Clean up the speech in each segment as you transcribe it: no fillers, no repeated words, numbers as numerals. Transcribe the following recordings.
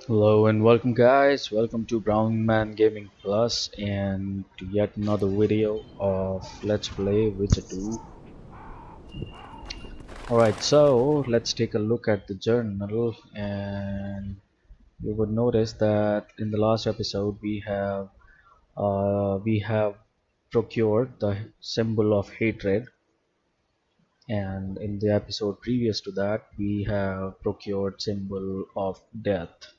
Hello and welcome guys, welcome to Brown Man Gaming Plus and to yet another video of Let's Play Witcher 2. Alright, so let's take a look at the journal, and you would notice that in the last episode we have procured the symbol of hatred, and in the episode previous to that we have procured symbol of death.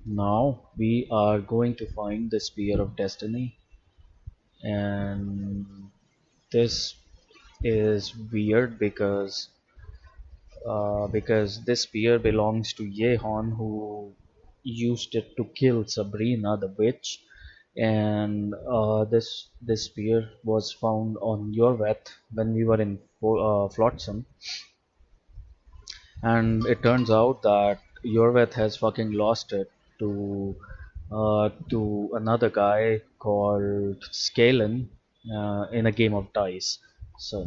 Now we are going to find the Spear of Destiny, and this is weird because this spear belongs to Yehon, who used it to kill Sabrina the witch, and this spear was found on Yorveth when we were in Flotsam, and it turns out that Yorveth has fucking lost it to another guy called Scalen in a game of dice. So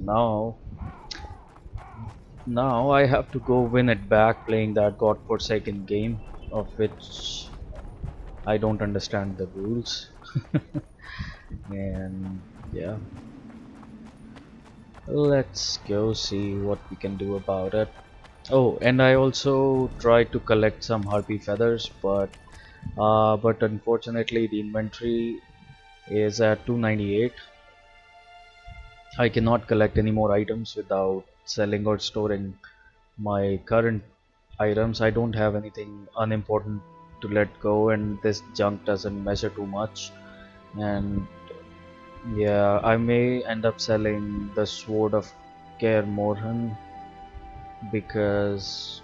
now I have to go win it back playing that godforsaken game of which I don't understand the rules. And yeah, let's go see what we can do about it. Oh, and I also tried to collect some harpy feathers, but unfortunately the inventory is at 298. I cannot collect any more items without selling or storing my current items. I don't have anything unimportant to let go, and this junk doesn't measure too much. And yeah, I may end up selling the sword of Kaer Morhen because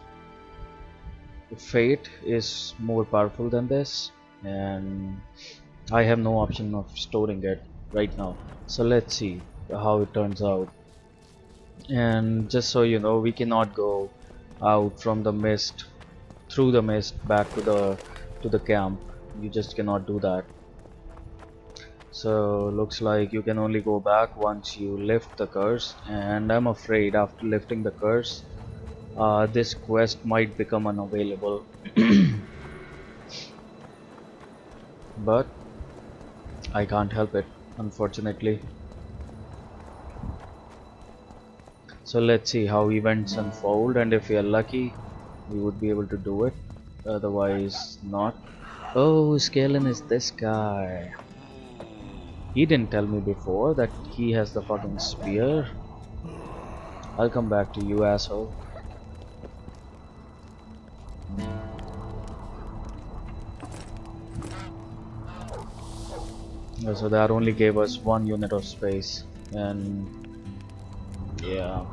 fate is more powerful than this, and I have no option of storing it right now. So let's see how it turns out. And just so you know, we cannot go out from the mist, through the mist back to the camp. You just cannot do that. So looks like you can only go back once you lift the curse, and I'm afraid after lifting the curse this quest might become unavailable. But I can't help it, unfortunately. So let's see how events unfold, and if we are lucky we would be able to do it, otherwise not. Oh, Scalen is this guy. He didn't tell me before that he has the fucking spear. I'll come back to you, asshole. So that only gave us 1 unit of space, and yeah.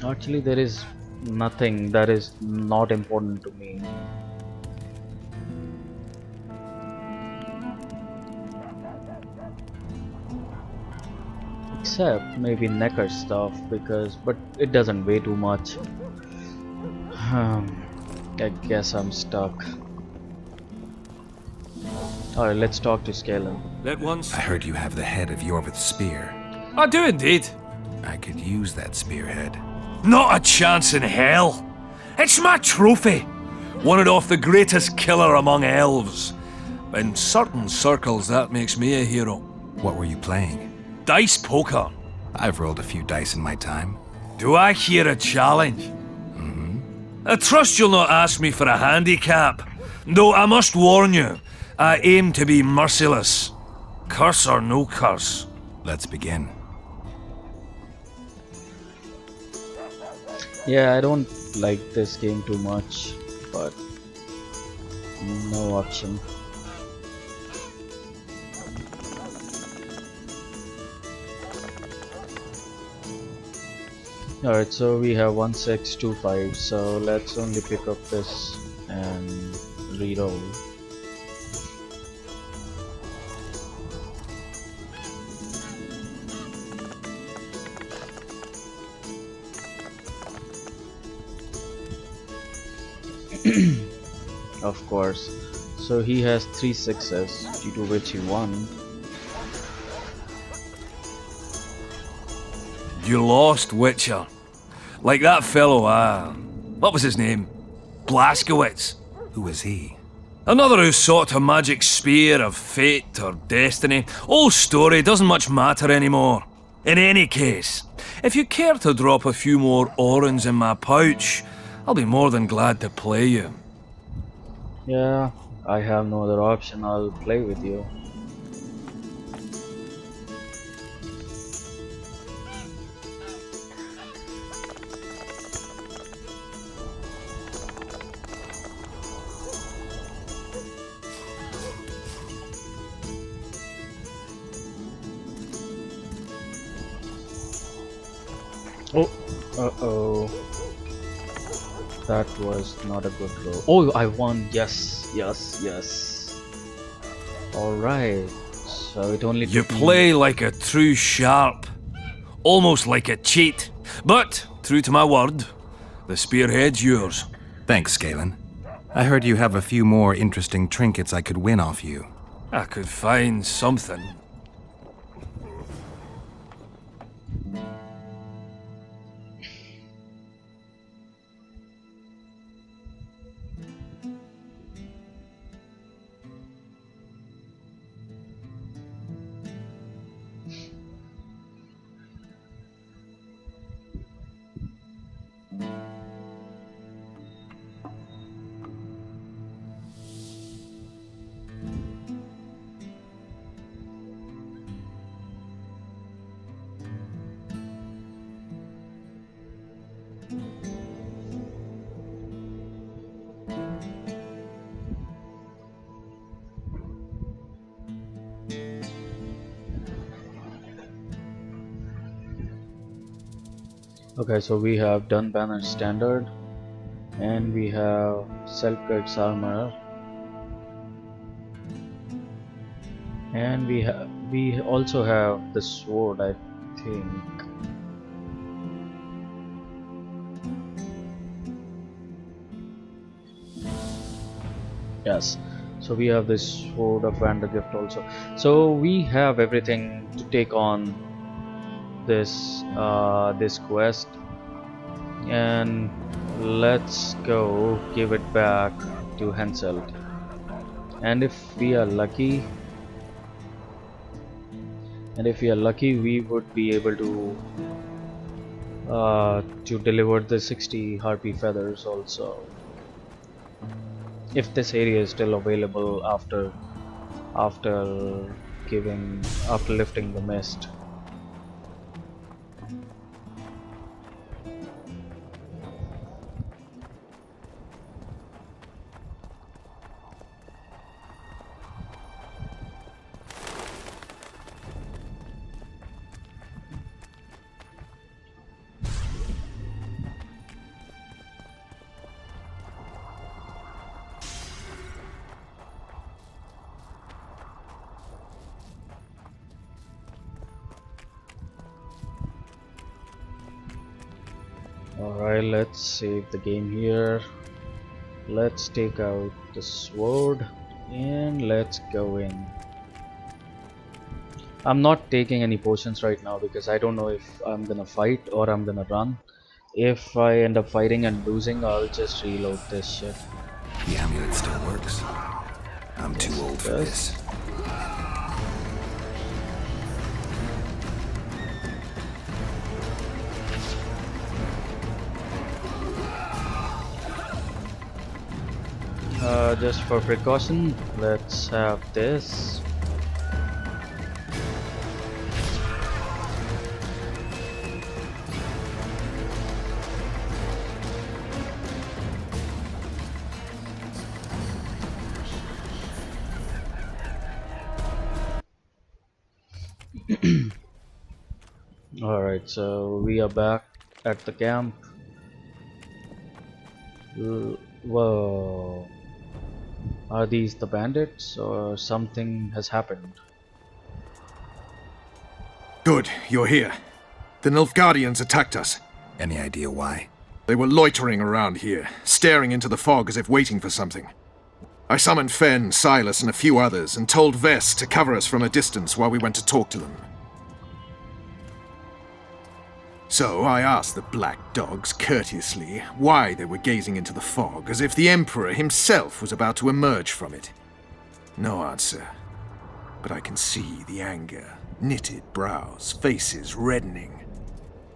Actually, there is nothing that is not important to me. Except maybe Necker stuff, but it doesn't weigh too much. I guess I'm stuck. Alright, let's talk to Scalen. Let once. I heard you have the head of Yorvith's spear. I do indeed. I could use that spearhead. Not a chance in hell. It's my trophy. Won it off the greatest killer among elves. In certain circles, that makes me a hero. What were you playing? Dice poker. I've rolled a few dice in my time. Do I hear a challenge? I trust you'll not ask me for a handicap. Though I must warn you, I aim to be merciless. Curse or no curse. Let's begin. Yeah, I don't like this game too much, but no option. Alright, so we have 1625, so let's only pick up this and reroll. Of course. So he has 3 sixes, due to which he won. You lost, Witcher. Like that fellow, what was his name? Blaskowitz. Who is he? Another who sought a magic spear of fate or destiny. Old story, doesn't much matter anymore. In any case, if you care to drop a few more orens in my pouch, I'll be more than glad to play you. Yeah, I have no other option. I'll play with you. Oh, uh-oh. That was not a good roll. Oh, I won. Yes, yes, yes. Alright. So it only You took me- play like a true sharp. Almost like a cheat. But, true to my word, the spearhead's yours. Thanks, Galen. I heard you have a few more interesting trinkets I could win off you. I could find something. Okay, so we have done banner standard, and we have self-guards armor, and we also have the sword, I think. Yes, so we have this sword of Vandergift also. So we have everything to take on this this quest, and let's go give it back to Henselt. And if we are lucky, we would be able to deliver the 60 harpy feathers also, if this area is still available after lifting the mist. Alright, let's save the game here. Let's take out the sword and let's go in. I'm not taking any potions right now because I don't know if I'm gonna fight or I'm gonna run. If I end up fighting and losing, I'll just reload this shit. The amulet still works. I'm too old for this. Just for precaution, let's have this. Alright, so we are back at the camp. Whoa. Are these the bandits, or something has happened? Good, you're here. The Nilfgaardians attacked us. Any idea why? They were loitering around here, staring into the fog as if waiting for something. I summoned Fen, Silas, and a few others, and told Vess to cover us from a distance while we went to talk to them. So I asked the black dogs courteously why they were gazing into the fog as if the Emperor himself was about to emerge from it. No answer. But I can see the anger, knitted brows, faces reddening.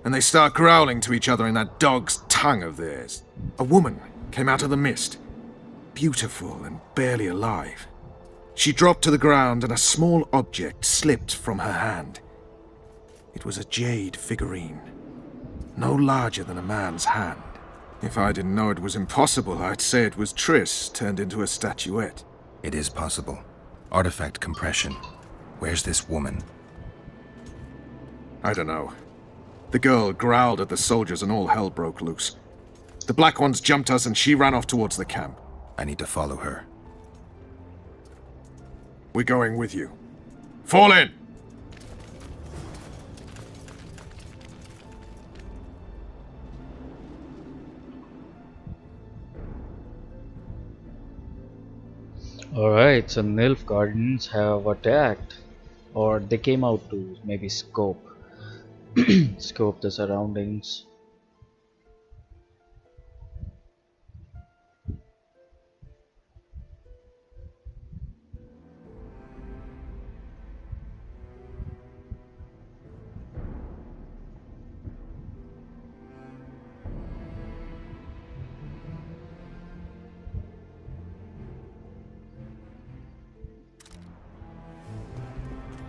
And they start growling to each other in that dog's tongue of theirs. A woman came out of the mist, beautiful and barely alive. She dropped to the ground and a small object slipped from her hand. It was a jade figurine, no larger than a man's hand. If I didn't know it was impossible, I'd say it was Triss turned into a statuette. It is possible. Artifact compression. Where's this woman? I don't know. The girl growled at the soldiers and all hell broke loose. The black ones jumped us and she ran off towards the camp. I need to follow her. We're going with you. Fall in! Alright, so Nilfgaardians have attacked, or they came out to maybe scope scope the surroundings.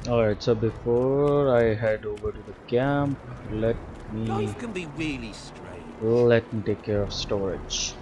Alright, so before I head over to the camp, Life can be really strange. let me take care of storage.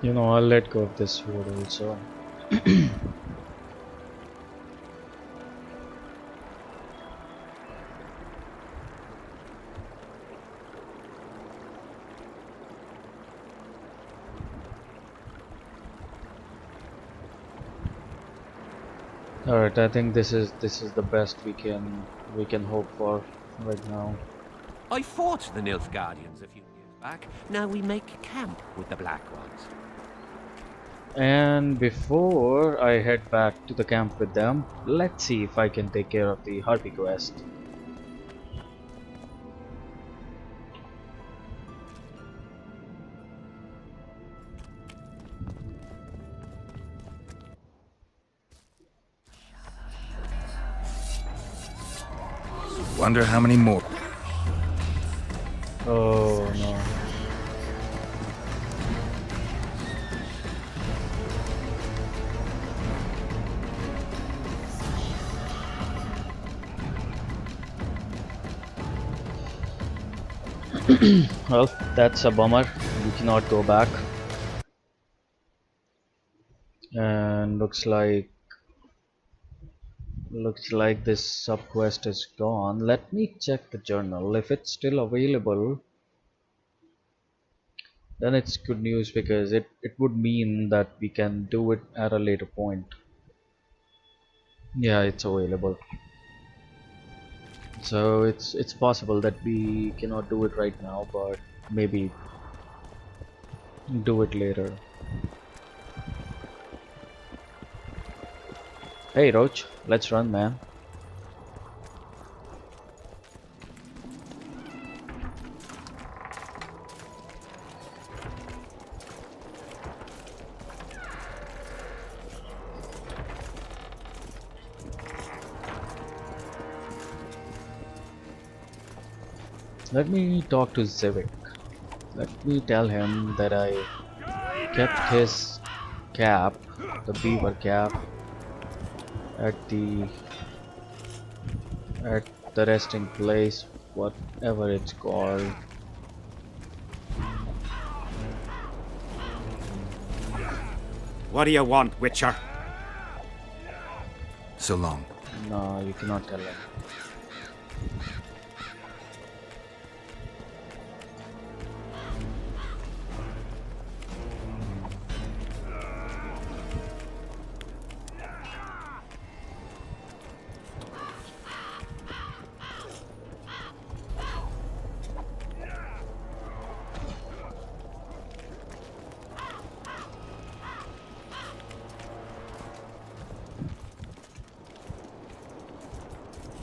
You know, I'll let go of this sword also. Alright, I think this is the best we can hope for right now. I fought the Nilfgaardians a few years back. back. Now we make camp with the black ones. And before I head back to the camp with them, let's see if I can take care of the Harpy quest. Wonder how many more. Oh no. Well, that's a bummer. We cannot go back. And looks like this sub quest is gone. Let me check the journal. If it's still available, then it's good news, because it would mean that we can do it at a later point. Yeah, it's available. So it's possible that we cannot do it right now, but maybe do it later. Hey Roche, let's run, man. Let me talk to Civic. Let me tell him that I kept his cap, the beaver cap, at the resting place, whatever it's called. What do you want, Witcher? So long. No, you cannot tell him.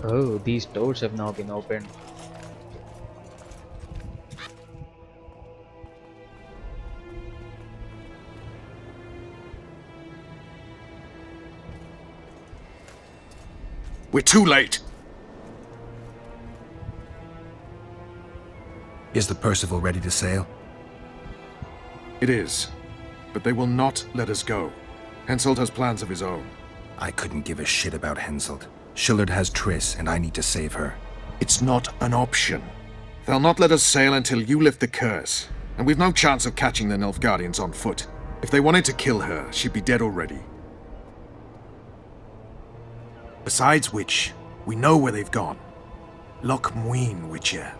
Oh, these doors have now been opened. We're too late. Is the Percival ready to sail? It is. But they will not let us go. Henselt has plans of his own. I couldn't give a shit about Henselt. Shillard has Triss, and I need to save her. It's not an option. They'll not let us sail until you lift the curse. And we've no chance of catching the Nilfgaardians on foot. If they wanted to kill her, she'd be dead already. Besides which, we know where they've gone. Loch Muin, Witcher.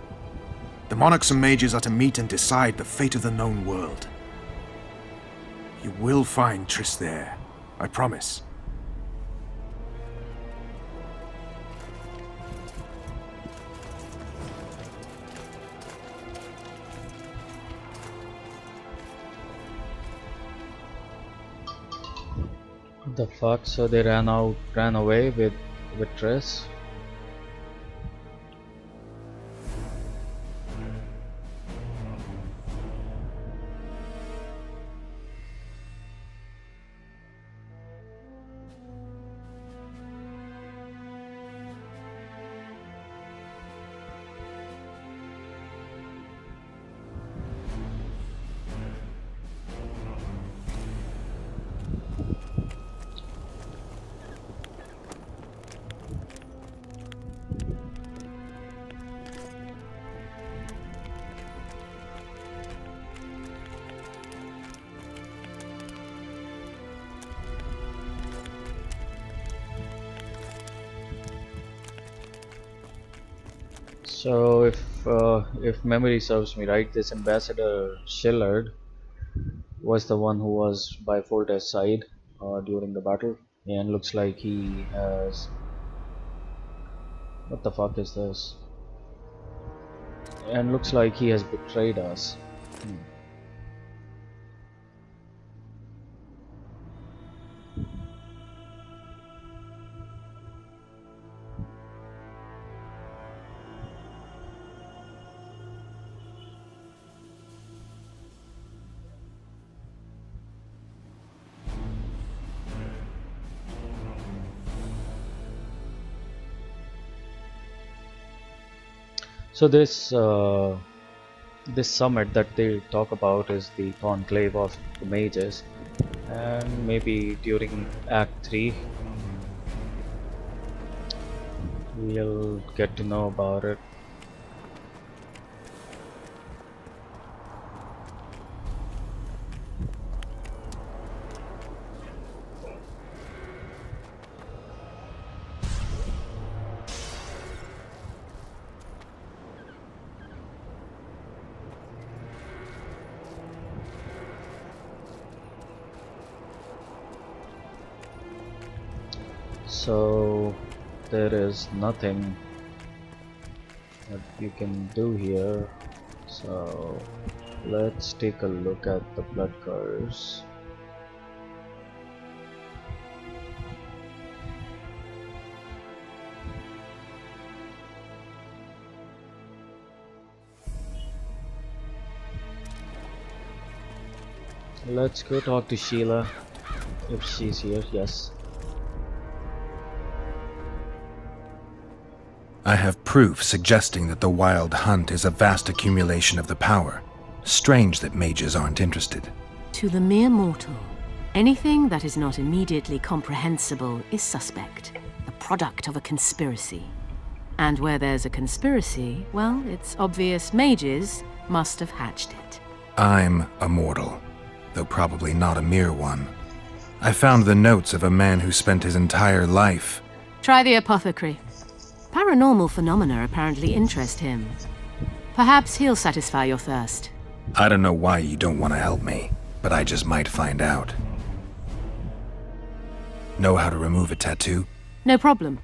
The monarchs and mages are to meet and decide the fate of the known world. You will find Triss there, I promise. The fuck? So they ran away with Triss? So if memory serves me right, this Ambassador Shillard was the one who was by Foltest's side during the battle, and looks like he has... What the fuck is this? And looks like he has betrayed us. So this summit that they talk about is the conclave of the mages, and maybe during Act 3 we'll get to know about it. So there is nothing that you can do here, so let's take a look at the blood curves. Let's go talk to Sheila if she's here. Yes. I have proof suggesting that the Wild Hunt is a vast accumulation of the power. Strange that mages aren't interested. To the mere mortal, anything that is not immediately comprehensible is suspect, the product of a conspiracy. And where there's a conspiracy, well, it's obvious mages must have hatched it. I'm a mortal, though probably not a mere one. I found the notes of a man who spent his entire life. Try the apothecary. Paranormal phenomena apparently interest him. Perhaps he'll satisfy your thirst. I don't know why you don't want to help me, but I just might find out. Know how to remove a tattoo? No problem.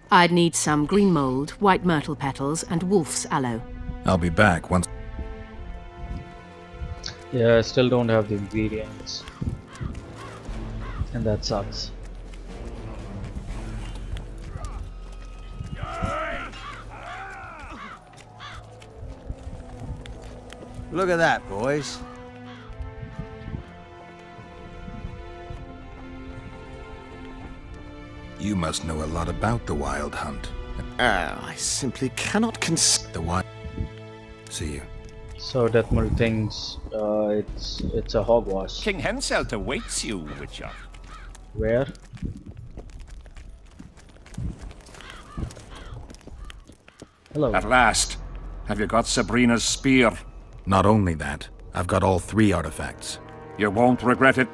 I'd need some green mold, white myrtle petals, and wolf's aloe. I'll be back once. Yeah, I still don't have the ingredients, and that sucks. Look at that, boys. You must know a lot about the Wild Hunt. I simply cannot The Wild. See you. So Deathmul thinks it's a hogwash. King Henselt awaits you, Witcher. Where? Hello. At last. Have you got Sabrina's spear? Not only that, I've got all 3 artifacts. You won't regret it.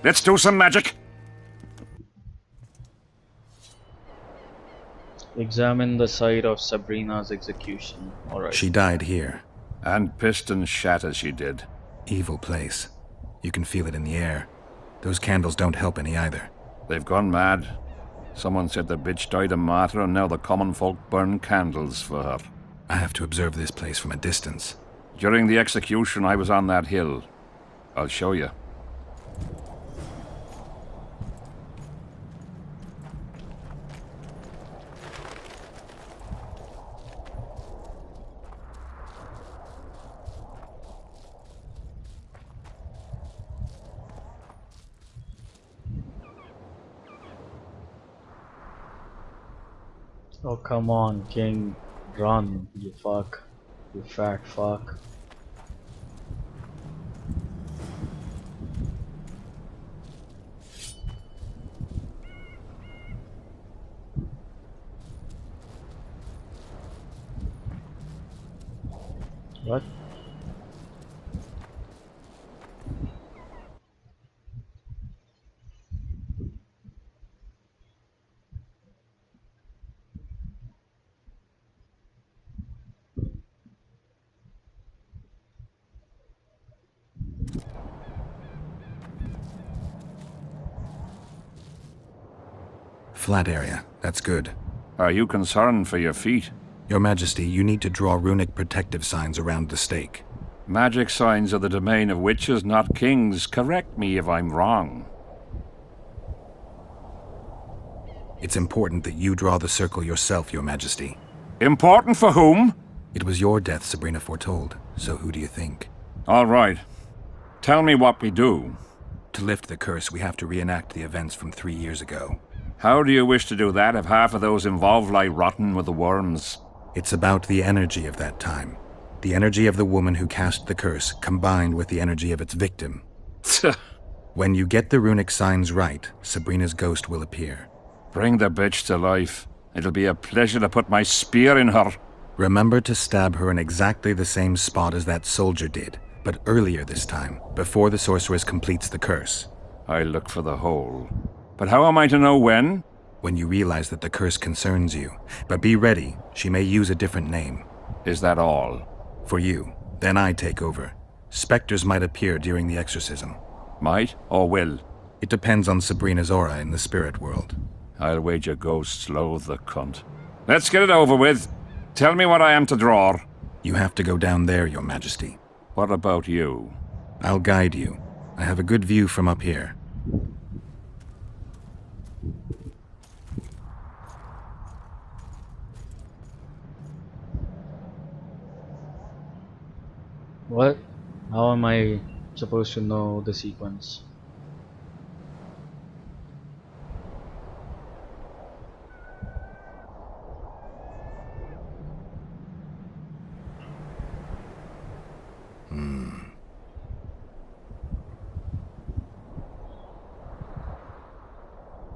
Let's do some magic. Examine the site of Sabrina's execution. Alright. She died here. And piston shat as she did. Evil place. You can feel it in the air. Those candles don't help any either. They've gone mad. Someone said the bitch died a martyr and now the common folk burn candles for her. I have to observe this place from a distance. During the execution, I was on that hill. I'll show you. Oh, come on, King. Run, you fuck. You fat fuck. What? Flat area. That's good. Are you concerned for your feet? Your Majesty, you need to draw runic protective signs around the stake. Magic signs are the domain of witches, not kings. Correct me if I'm wrong. It's important that you draw the circle yourself, Your Majesty. Important for whom? It was your death Sabrina foretold, so who do you think? All right. Tell me what we do. To lift the curse, we have to reenact the events from 3 years ago. How do you wish to do that if half of those involved lie rotten with the worms? It's about the energy of that time. The energy of the woman who cast the curse, combined with the energy of its victim. When you get the runic signs right, Sabrina's ghost will appear. Bring the bitch to life. It'll be a pleasure to put my spear in her. Remember to stab her in exactly the same spot as that soldier did, but earlier this time, before the sorceress completes the curse. I'll look for the hole. But how am I to know when? When you realize that the curse concerns you. But be ready, she may use a different name. Is that all? For you. Then I take over. Spectres might appear during the exorcism. Might or will? It depends on Sabrina's aura in the spirit world. I'll wager ghosts loathe the cunt. Let's get it over with. Tell me what I am to draw. You have to go down there, Your Majesty. What about you? I'll guide you. I have a good view from up here. What? How am I supposed to know the sequence?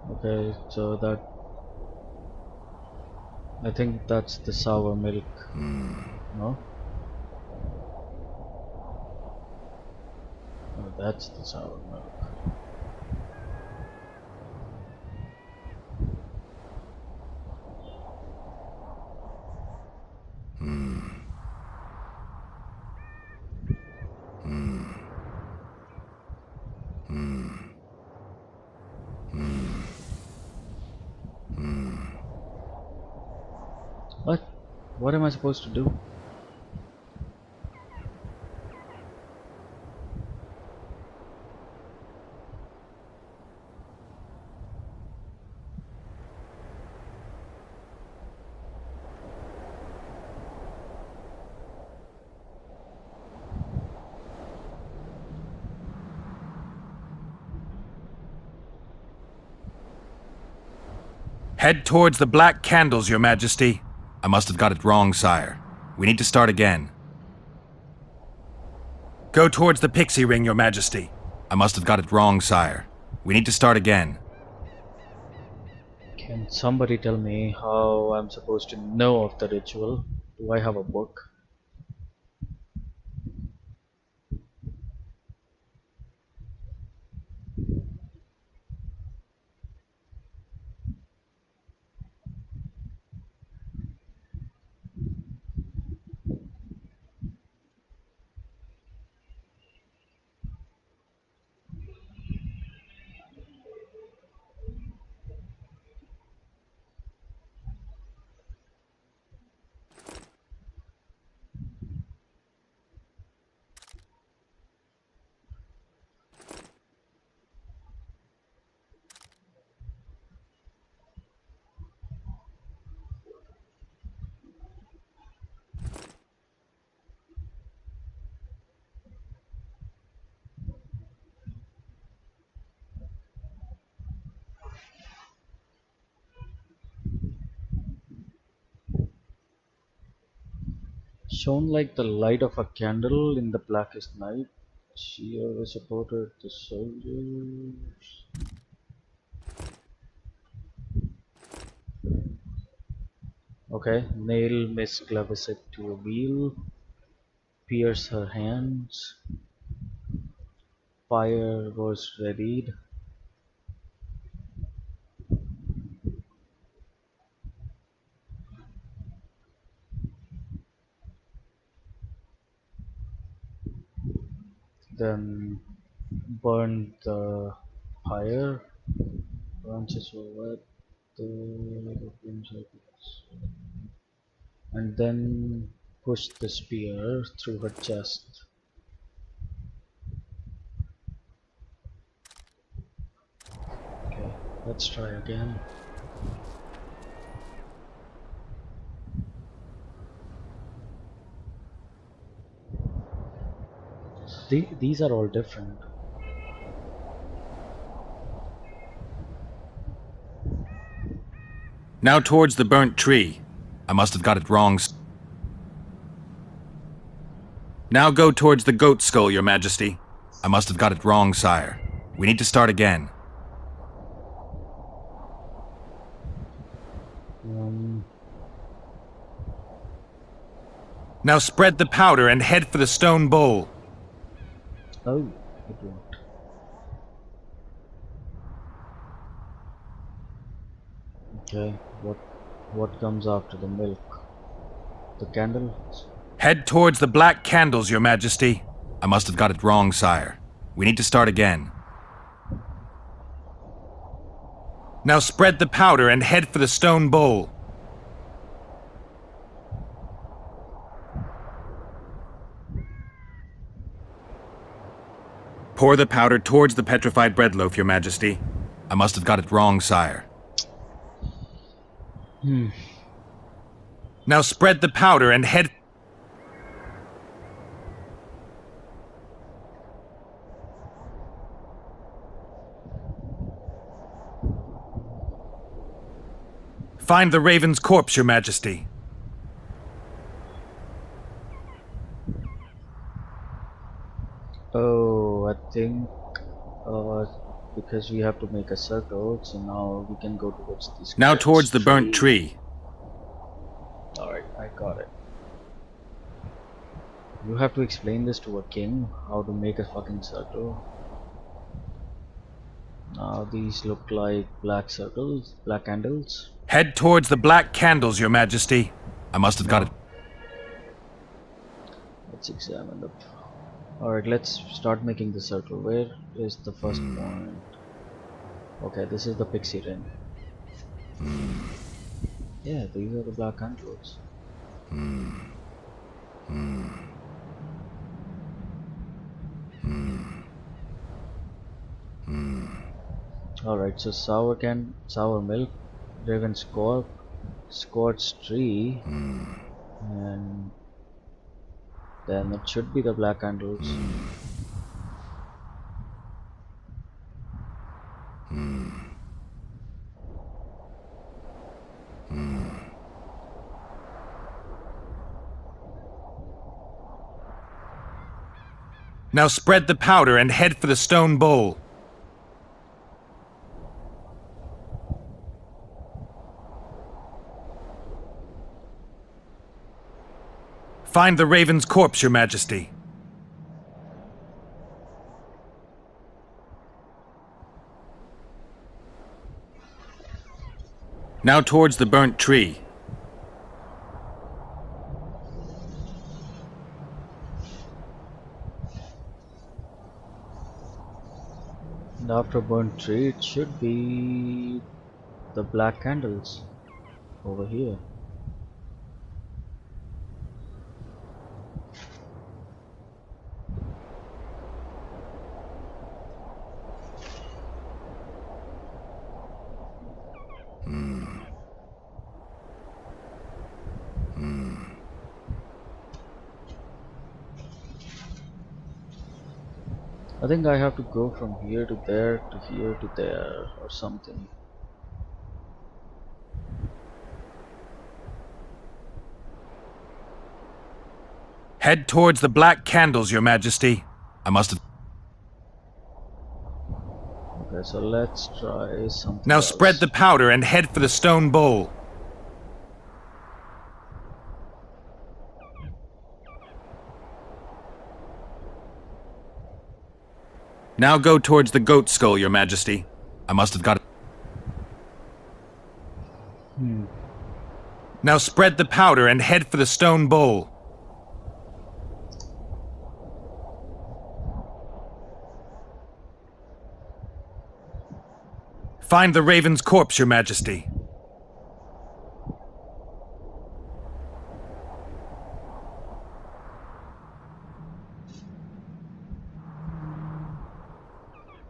Okay, so that... I think that's the sour milk. No? Oh, that's the sour milk. What? What am I supposed to do? Head towards the black candles, Your Majesty. I must have got it wrong, sire. We need to start again. Go towards the pixie ring, Your Majesty. I must have got it wrong, sire. We need to start again. Can somebody tell me how I'm supposed to know of the ritual? Do I have a book? Shone like the light of a candle in the blackest night. She always supported the soldiers. Okay, nail Miss Glavesset to a wheel, pierce her hands. Fire was readied. Then burn the fire. Branches were wet. The and then push the spear through her chest. Let's try again. These are all different. Now towards the burnt tree. I must have got it wrong. Now go towards the goat skull, Your Majesty. I must have got it wrong, sire. We need to start again. Now spread the powder and head for the stone bowl. Oh, it won't. Okay, what comes after the milk? The candles? Head towards the black candles, Your Majesty. I must have got it wrong, sire. We need to start again. Now spread the powder and head for the stone bowl. Pour the powder towards the petrified bread loaf, Your Majesty. I must have got it wrong, sire. Now spread the powder and head... Find the raven's corpse, Your Majesty. Oh, I think because we have to make a circle, so now we can go towards this. Now towards the burnt tree. Alright, I got it. You have to explain this to a king, how to make a fucking circle. Now these look like black circles, black candles. Head towards the black candles, Your Majesty. I must have got it. Let's examine the... Alright, let's start making the circle. Where is the first point? Okay, this is the pixie ring. Yeah, these are the black candles. Alright, so sour milk, raven's corpse, scorched tree, and then it should be the black candles. Now spread the powder and head for the stone bowl. Find the raven's corpse, Your Majesty. Now towards the burnt tree. And after burnt tree, it should be the black candles over here. I think I have to go from here to there to here to there or something. Head towards the black candles, Your Majesty. I must have... Okay, so let's try something Now else. spread the powder and head for the stone bowl. Now go towards the goat skull, Your Majesty. I must have got it. Now spread the powder and head for the stone bowl. Find the raven's corpse, Your Majesty.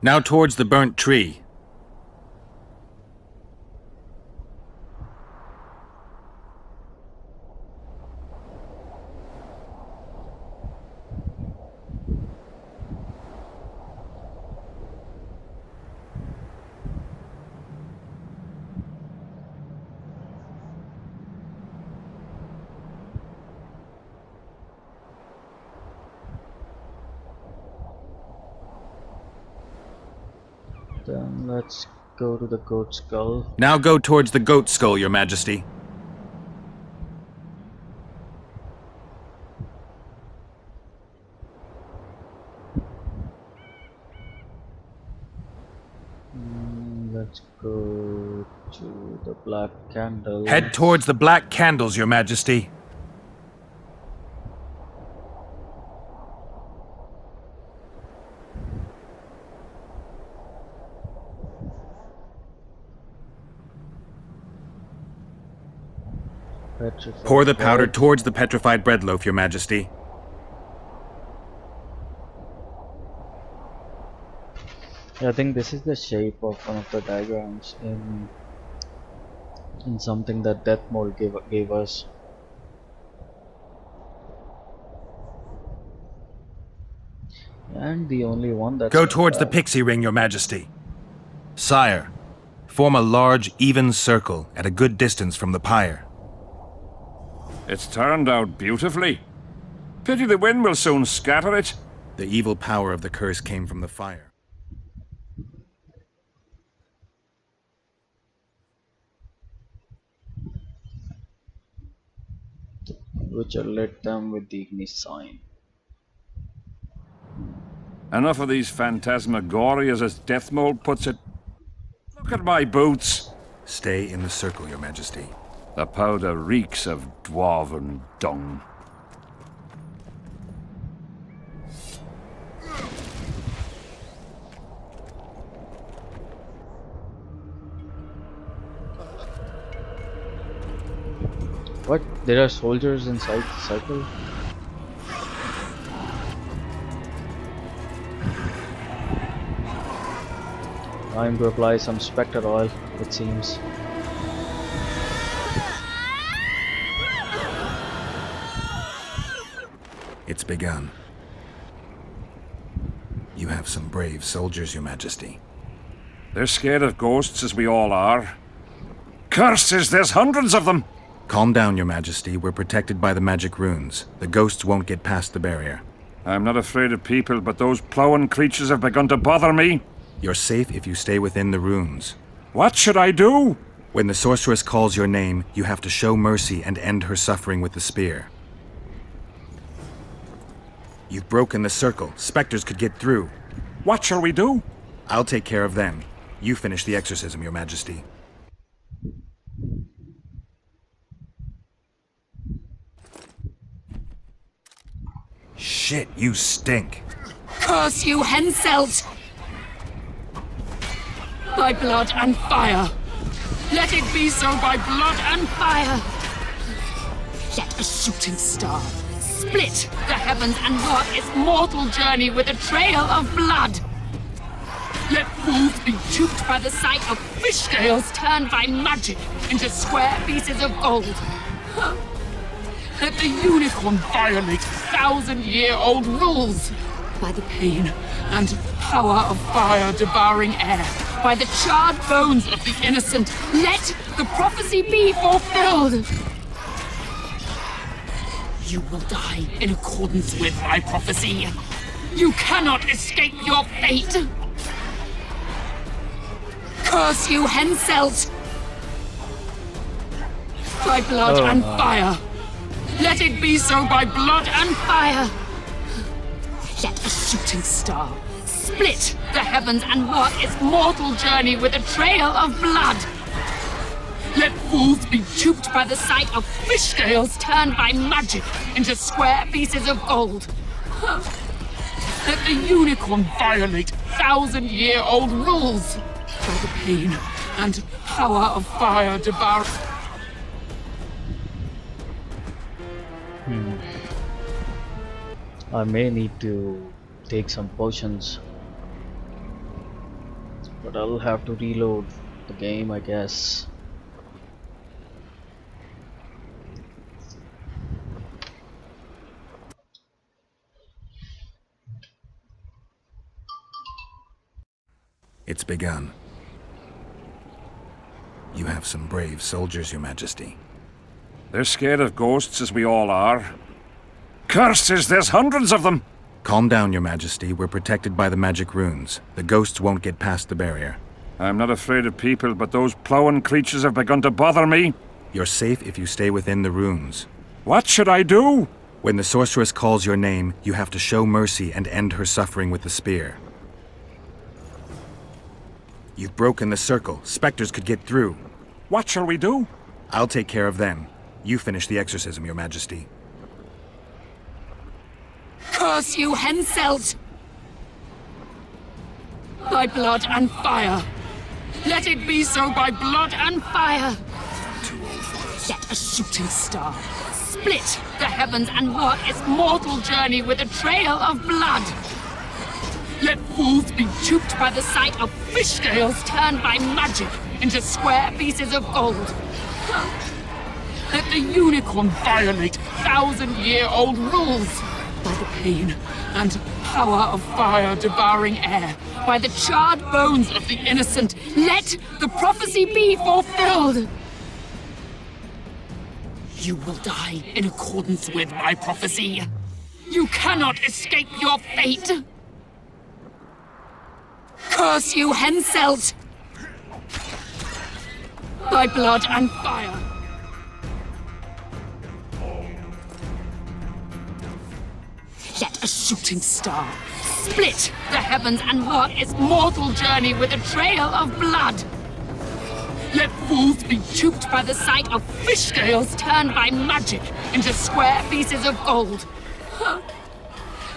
Now towards the burnt tree. Then let's go to the goat skull. Now go towards the goat skull, Your Majesty. Let's go to the black candle. Head towards the black candles, Your Majesty. Petrified Pour the powder bread. towards the petrified bread loaf, Your Majesty. I think this is the shape of one of the diagrams in something that Death Mold gave us. And the only one that's Go towards the pixie ring, Your Majesty. Sire, form a large, even circle at a good distance from the pyre. It's turned out beautifully. Pity the wind will soon scatter it. The evil power of the curse came from the fire. which will lit them with the Ignis sign. Enough of these phantasmagorias, as Death Mold puts it. Look at my boots. Stay in the circle, Your Majesty. The powder reeks of dwarven dung. What? There are soldiers inside the circle? Time to apply some spectre oil, it seems. It's begun. You have some brave soldiers, Your Majesty. They're scared of ghosts, as we all are. Curses, there's hundreds of them! Calm down, Your Majesty. We're protected by the magic runes. The ghosts won't get past the barrier. I'm not afraid of people, but those plowing creatures have begun to bother me. You're safe if you stay within the runes. What should I do? When the sorceress calls your name, you have to show mercy and end her suffering with the spear. You've broken the circle. Spectres could get through. What shall we do? I'll take care of them. You finish the exorcism, Your Majesty. Shit, you stink. Curse you, Henselt! By blood and fire! Let it be so by blood and fire! Let a shooting star split the heavens and mark its mortal journey with a trail of blood! Let fools be duped by the sight of fish scales turned by magic into square pieces of gold! Let the unicorn violate 1,000-year-old rules by the pain and power of fire devouring air, by the charred bones of the innocent. Let the prophecy be fulfilled. You will die in accordance with my prophecy. You cannot escape your fate. Curse you, Henselt! By blood and fire. Let it be so by blood and fire! Let a shooting star split the heavens and mark its mortal journey with a trail of blood! Let fools be duped by the sight of fish scales turned by magic into square pieces of gold! Let the unicorn violate 1,000-year-old rules by the pain and power of fire devour... I may need to take some potions, but I'll have to reload the game, I guess. It's begun. You have some brave soldiers, Your Majesty. They're scared of ghosts, as we all are. Curses, there's hundreds of them! Calm down, Your Majesty. We're protected by the magic runes. The ghosts won't get past the barrier. I'm not afraid of people, but those plowing creatures have begun to bother me. You're safe if you stay within the runes. What should I do? When the sorceress calls your name, you have to show mercy and end her suffering with the spear. You've broken the circle. Spectres could get through. What shall we do? I'll take care of them. You finish the exorcism, Your Majesty. Curse you, Henselt! By blood and fire. Let it be so by blood and fire. Let a shooting star split the heavens and mark its mortal journey with a trail of blood. Let fools be duped by the sight of fish scales turned by magic into square pieces of gold. Let the unicorn violate thousand-year-old rules by the pain and power of fire devouring air, by the charred bones of the innocent. Let the prophecy be fulfilled. You will die in accordance with my prophecy. You cannot escape your fate. Curse you, Henselt! By blood and fire. Let a shooting star split the heavens and mark its mortal journey with a trail of blood. Let fools be duped by the sight of fish scales turned by magic into square pieces of gold.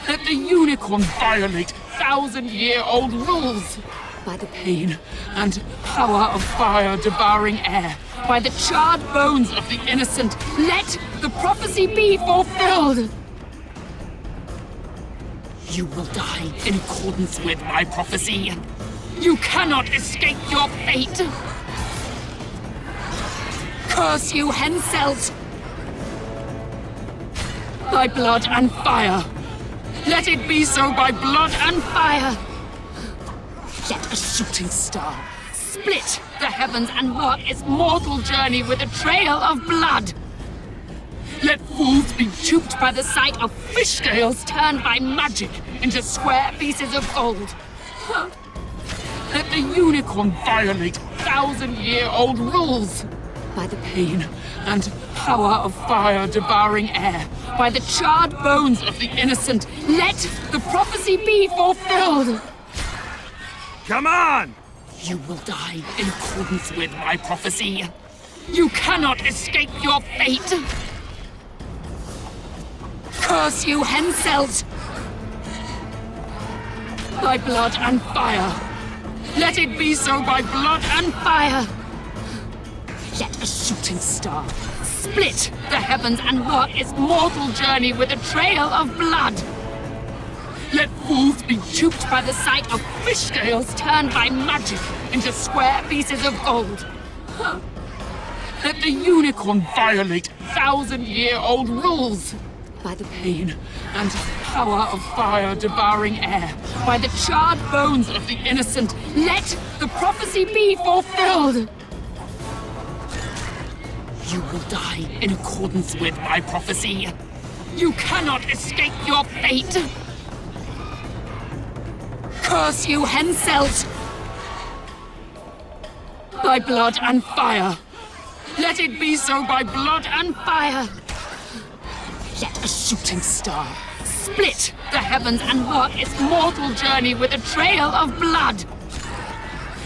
Let the unicorn violate thousand-year-old rules by the pain and power of fire devouring air, by the charred bones of the innocent. Let the prophecy be fulfilled. You will die in accordance with my prophecy. You cannot escape your fate. Curse you, Henselt! By blood and fire. Let it be so by blood and fire. Let a shooting star split the heavens and mark its mortal journey with a trail of blood. Let fools be duped by the sight of fish scales turned by magic into square pieces of gold. Let the unicorn violate thousand-year-old rules by the pain and power of fire devouring air, by the charred bones of the innocent. Let the prophecy be fulfilled. Come on! You will die in accordance with my prophecy. You cannot escape your fate. Curse you, Henselt! By blood and fire. Let it be so by blood and fire. Let a shooting star split the heavens and mark its mortal journey with a trail of blood. Let fools be duped by the sight of fish scales turned by magic into square pieces of gold. Let the unicorn violate thousand-year-old rules by the pain and power of fire devouring air, by the charred bones of the innocent. Let the prophecy be fulfilled. You will die in accordance with my prophecy. You cannot escape your fate. Curse you, Henselt! By blood and fire. Let it be so by blood and fire. Let a shooting star split the heavens and mark its mortal journey with a trail of blood.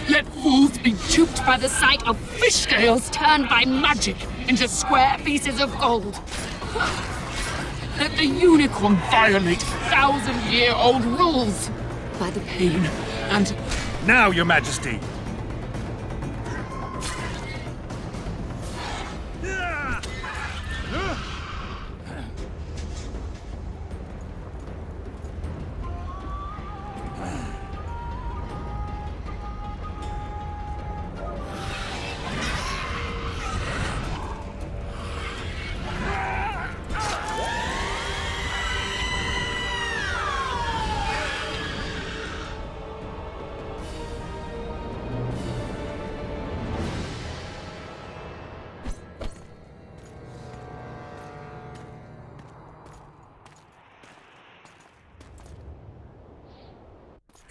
Let fools be duped by the sight of fish scales turned by magic into square pieces of gold. Let the unicorn violate thousand-year-old rules by the pain and... Now, Your Majesty!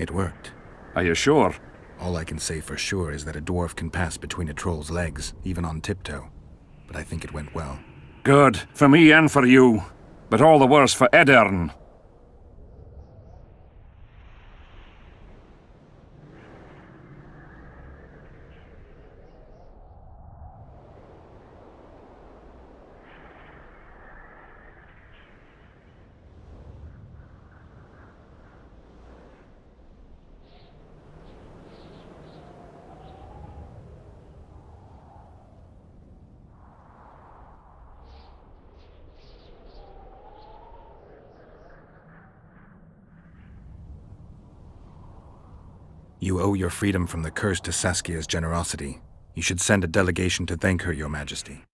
It worked. Are you sure? All I can say for sure is that a dwarf can pass between a troll's legs, even on tiptoe. But I think it went well. Good. For me and for you. But all the worse for Edern. You owe your freedom from the curse to Saskia's generosity. You should send a delegation to thank her, Your Majesty.